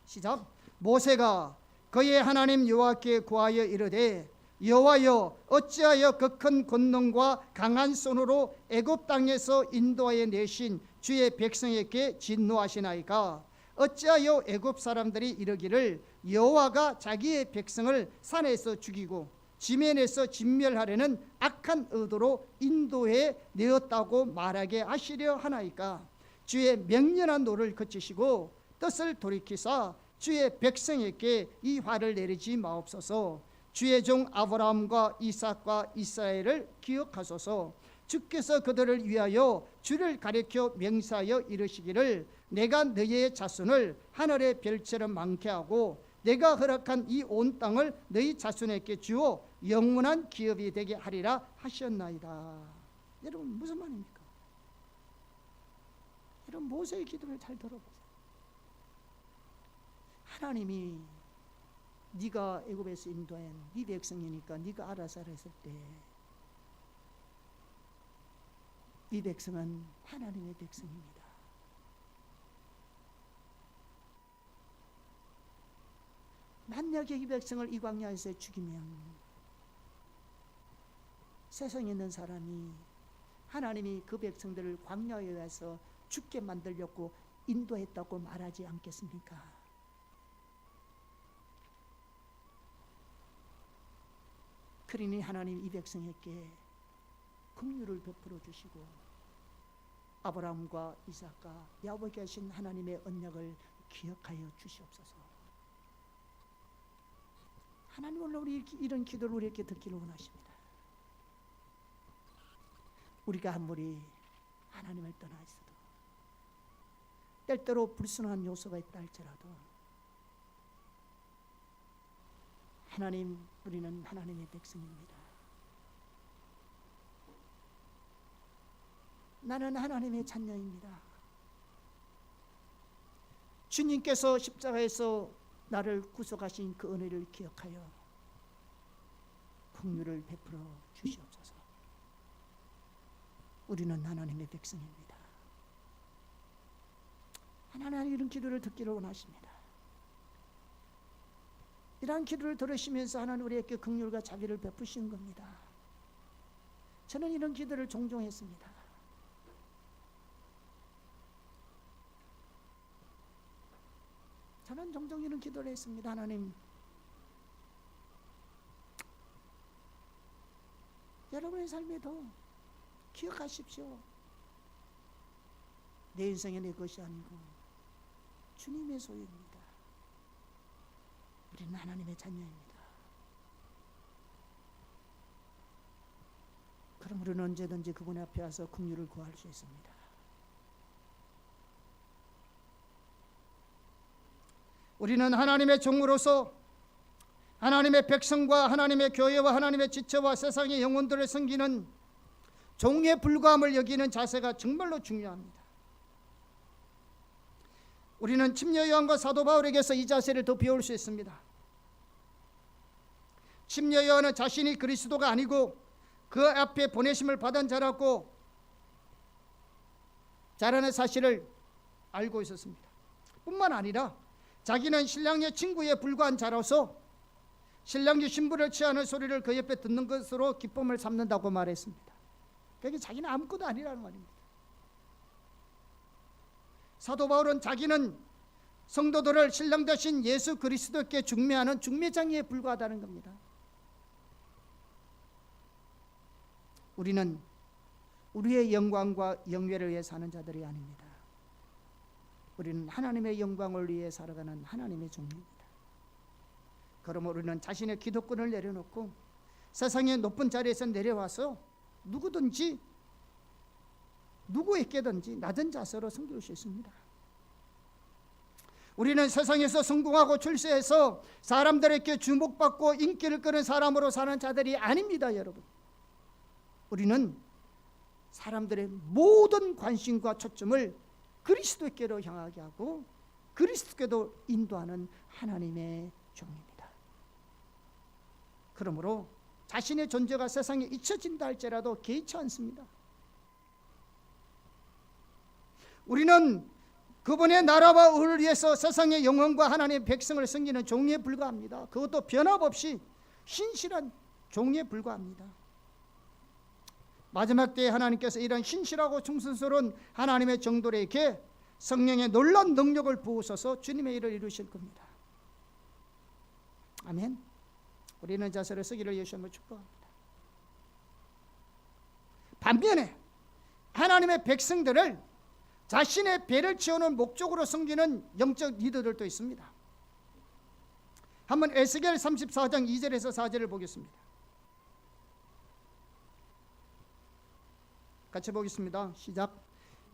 시작. 모세가 그의 하나님 여호와께 구하여 이르되 여호와여 어찌하여 그 큰 권능과 강한 손으로 애굽 땅에서 인도하여 내신 주의 백성에게 진노하시나이까? 어찌하여 애굽 사람들이 이르기를 여호와가 자기의 백성을 산에서 죽이고 지면에서 진멸하려는 악한 의도로 인도해 내었다고 말하게 하시려 하나이까? 주의 명령한 노를 그치시고 뜻을 돌이키사 주의 백성에게 이 화를 내리지 마옵소서. 주의 종 아브라함과 이삭과 이스라엘을 기억하소서. 주께서 그들을 위하여 주를 가리켜 명사하여 이르시기를 내가 너희의 자손을 하늘의 별처럼 많게 하고 내가 허락한 이 온 땅을 너희 자손에게 주어 영원한 기업이 되게 하리라 하셨나이다. 여러분 무슨 말입니까? 여러분 모세의 기도를 잘 들어보세요. 하나님이 네가 애굽에서 인도한 네 백성이니까 네가 알아서 했을 때 이 백성은 하나님의 백성입니다. 만약에 이 백성을 이 광야에서 죽이면 세상에 있는 사람이 하나님이 그 백성들을 광야에 와서 죽게 만들려고 인도했다고 말하지 않겠습니까? 그러니 하나님 이 백성에게 긍휼을 베풀어 주시고 아브라함과 이삭과 야곱에게 하신 하나님의 언약을 기억하여 주시옵소서. 하나님 오늘 우리 이런 기도를 우리에게 듣기를 원하십니다. 우리가 아무리 하나님을 떠나 있어도 때때로 불순한 요소가 있다 할지라도 하나님, 우리는 하나님의 백성입니다. 나는 하나님의 자녀입니다. 주님께서 십자가에서 나를 구속하신 그 은혜를 기억하여 긍휼을 베풀어 주시옵소서. 우리는 하나님의 백성입니다. 하나님 이런 기도를 듣기를 원하십니다. 이러한 기도를 들으시면서 하나님 우리에게 긍휼과 자비를 베푸신 겁니다. 저는 이런 기도를 종종 했습니다. 저는 종종 이런 기도를 했습니다. 하나님, 여러분의 삶에도 기억하십시오. 내 인생이 내 것이 아니고 주님의 소유입니다. 우리는 하나님의 자녀입니다. 그럼 우리는 언제든지 그분 앞에 와서 긍휼을 구할 수 있습니다. 우리는 하나님의 종으로서 하나님의 백성과 하나님의 교회와 하나님의 지체와 세상의 영혼들을 섬기는 종에 불과함을 여기는 자세가 정말로 중요합니다. 우리는 침례 요한과 사도 바울에게서 이 자세를 더 배울 수 있습니다. 침례 요한은 자신이 그리스도가 아니고 그 앞에 보내심을 받은 자라고 자라는 사실을 알고 있었습니다. 뿐만 아니라 자기는 신랑의 친구에 불과한 자로서 신랑이 신부를 취하는 소리를 그 옆에 듣는 것으로 기쁨을 삼는다고 말했습니다. 그게 자기는 아무것도 아니라는 말입니다. 사도 바울은 자기는 성도들을 신랑 되신 예수 그리스도께 중매하는 중매장이에 불과하다는 겁니다. 우리는 우리의 영광과 영예를 위해 사는 자들이 아닙니다. 우리는 하나님의 영광을 위해 살아가는 하나님의 종입니다. 그러므로 우리는 자신의 기득권을 내려놓고 세상의 높은 자리에서 내려와서 누구든지 누구에게든지 낮은 자세로 섬길 수 있습니다. 우리는 세상에서 성공하고 출세해서 사람들에게 주목받고 인기를 끄는 사람으로 사는 자들이 아닙니다. 여러분, 우리는 사람들의 모든 관심과 초점을 그리스도께로 향하게 하고 그리스도께로 인도하는 하나님의 종입니다. 그러므로 자신의 존재가 세상에 잊혀진다 할지라도 개의치 않습니다. 우리는 그분의 나라와 의를 위해서 세상의 영혼과 하나님의 백성을 섬기는 종에 불과합니다. 그것도 변함없이 신실한 종에 불과합니다. 마지막 때에 하나님께서 이런 신실하고 충성스러운 하나님의 종들에게 성령의 놀라운 능력을 부으셔서 주님의 일을 이루실 겁니다. 아멘. 우리는 자세를 서기를 예수님을 축복합니다. 반면에 하나님의 백성들을 자신의 배를 채우는 목적으로 섬기는 영적 리더들도 있습니다. 한번 에스겔 34장 2절에서 4절을 보겠습니다. 같이 보겠습니다. 시작.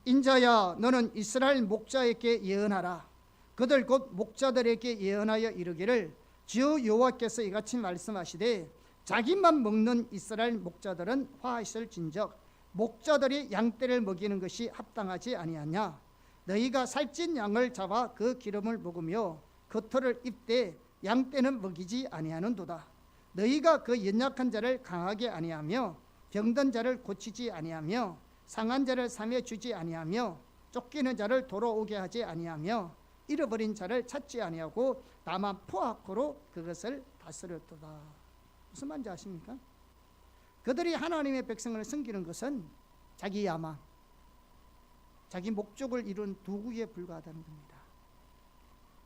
인자야, 너는 이스라엘 목자에게 예언하라. 그들 곧 목자들에게 예언하여 이르기를 주 여호와께서 이같이 말씀하시되 자기만 먹는 이스라엘 목자들은 화하실진적 목자들이 양떼를 먹이는 것이 합당하지 아니하냐. 너희가 살찐 양을 잡아 그 기름을 먹으며 겉털을 입되 양떼는 먹이지 아니하는도다. 너희가 그 연약한 자를 강하게 아니하며 병든 자를 고치지 아니하며 상한 자를 삼해 주지 아니하며 쫓기는 자를 돌아오게 하지 아니하며 잃어버린 자를 찾지 아니하고 다만 포악으로 그것을 다스렸도다. 무슨 말인지 아십니까? 그들이 하나님의 백성을 섬기는 것은 자기 야망, 자기 목적을 이룬 도구에 불과하다는 겁니다.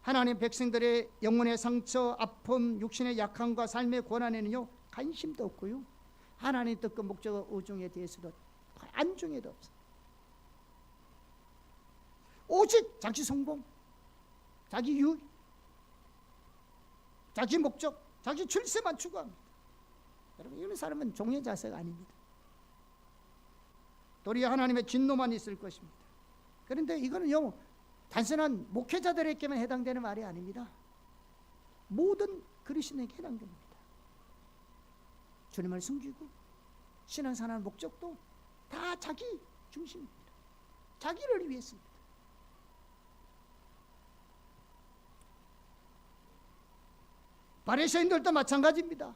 하나님 백성들의 영혼의 상처, 아픔, 육신의 약함과 삶의 고난에는요 관심도 없고요, 하나님 뜻과 목적, 의중에 대해서도 안중에도 없어요. 오직 자기 성공, 자기 유익, 자기 목적, 자기 출세만 추구합니다. 여러분, 이런 사람은 종의 자세가 아닙니다. 도리어 하나님의 진노만 있을 것입니다. 그런데 이거는요 단순한 목회자들에게만 해당되는 말이 아닙니다. 모든 그리스도인에게 해당됩니다. 주님을 숨기고 신앙생활하는 목적도 다 자기 중심입니다. 자기를 위해서입니다. 바리새인들도 마찬가지입니다.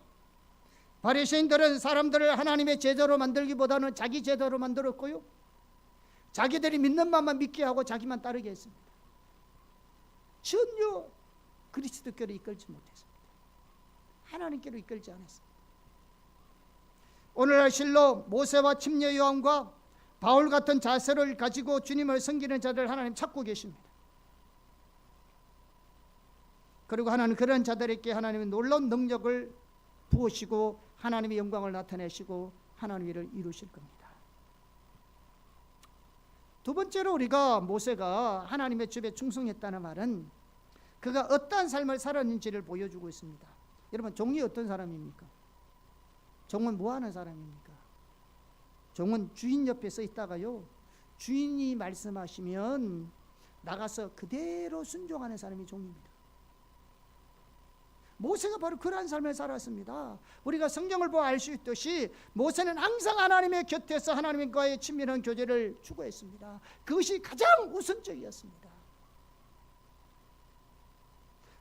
바리새인들은 사람들을 하나님의 제자로 만들기보다는 자기 제자로 만들었고요, 자기들이 믿는 것만 믿게 하고 자기만 따르게 했습니다. 전혀 그리스도께로 이끌지 못했습니다. 하나님께로 이끌지 않았습니다. 오늘날 실로 모세와 침례 요한과 바울 같은 자세를 가지고 주님을 섬기는 자들 하나님 찾고 계십니다. 그리고 하나님 그런 자들에게 하나님의 놀라운 능력을 부으시고 하나님의 영광을 나타내시고 하나님의 일을 이루실 겁니다. 두 번째로 우리가 모세가 하나님의 집에 충성했다는 말은 그가 어떠한 삶을 살았는지를 보여주고 있습니다. 여러분, 종이 어떤 사람입니까? 종은 뭐 하는 사람입니까? 종은 주인 옆에 서 있다가요, 주인이 말씀하시면 나가서 그대로 순종하는 사람이 종입니다. 모세가 바로 그러한 삶을 살았습니다. 우리가 성경을 보아 알 수 있듯이 모세는 항상 하나님의 곁에서 하나님과의 친밀한 교제를 추구했습니다. 그것이 가장 우선적이었습니다.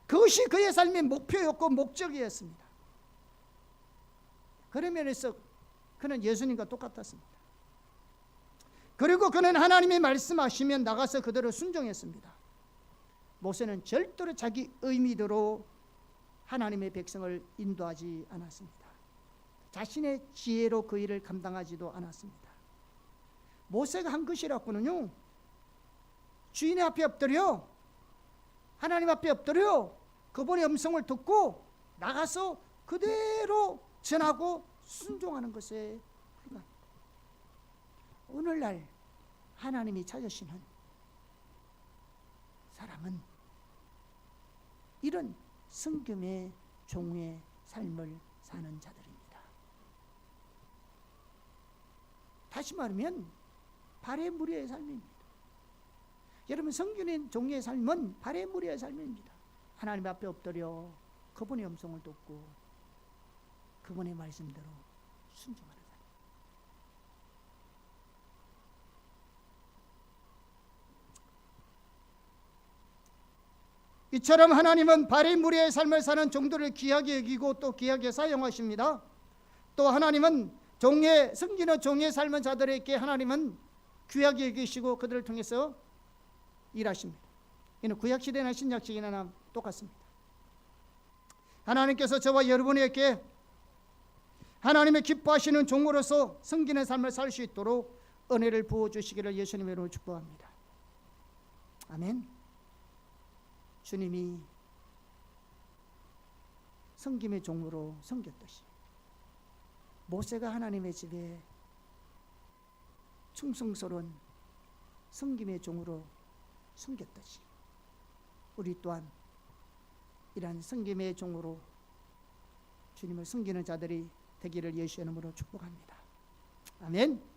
그것이 그의 삶의 목표였고 목적이었습니다. 그런 면에서 그는 예수님과 똑같았습니다. 그리고 그는 하나님이 말씀하시면 나가서 그대로 순종했습니다. 모세는 절대로 자기 의미대로 하나님의 백성을 인도하지 않았습니다. 자신의 지혜로 그 일을 감당하지도 않았습니다. 모세가 한 것이라고는요, 주인의 앞에 엎드려, 하나님 앞에 엎드려 그분의 음성을 듣고 나가서 그대로 전하고 순종하는 것에 불과합니다. 오늘날 하나님이 찾으시는 사람은 이런 성금의 종의 삶을 사는 자들입니다. 다시 말하면 발의 무리의 삶입니다. 여러분, 성균인 종의 삶은 발의 무리의 삶입니다. 하나님 앞에 엎드려 그분의 음성을 듣고 그분의 말씀대로 순종하는 삶. 이처럼 하나님은 바리 무리의 삶을 사는 종들을 귀하게 여기고 또 귀하게 사용하십니다. 또 하나님은 섬기는 종의 삶은 자들에게 하나님은 귀하게 여기시고 그들을 통해서 일하십니다. 이는 구약시대나 신약시대나 똑같습니다. 하나님께서 저와 여러분에게 하나님의 기뻐하시는 종으로서 섬기는 삶을 살 수 있도록 은혜를 부어주시기를 예수님의 이름으로 축복합니다. 아멘. 주님이 섬김의 종으로 섬겼듯이 모세가 하나님의 집에 충성스러운 섬김의 종으로 섬겼듯이 우리 또한 이러한 섬김의 종으로 주님을 섬기는 자들이 되기를 예수의 이름으로 축복합니다. 아멘.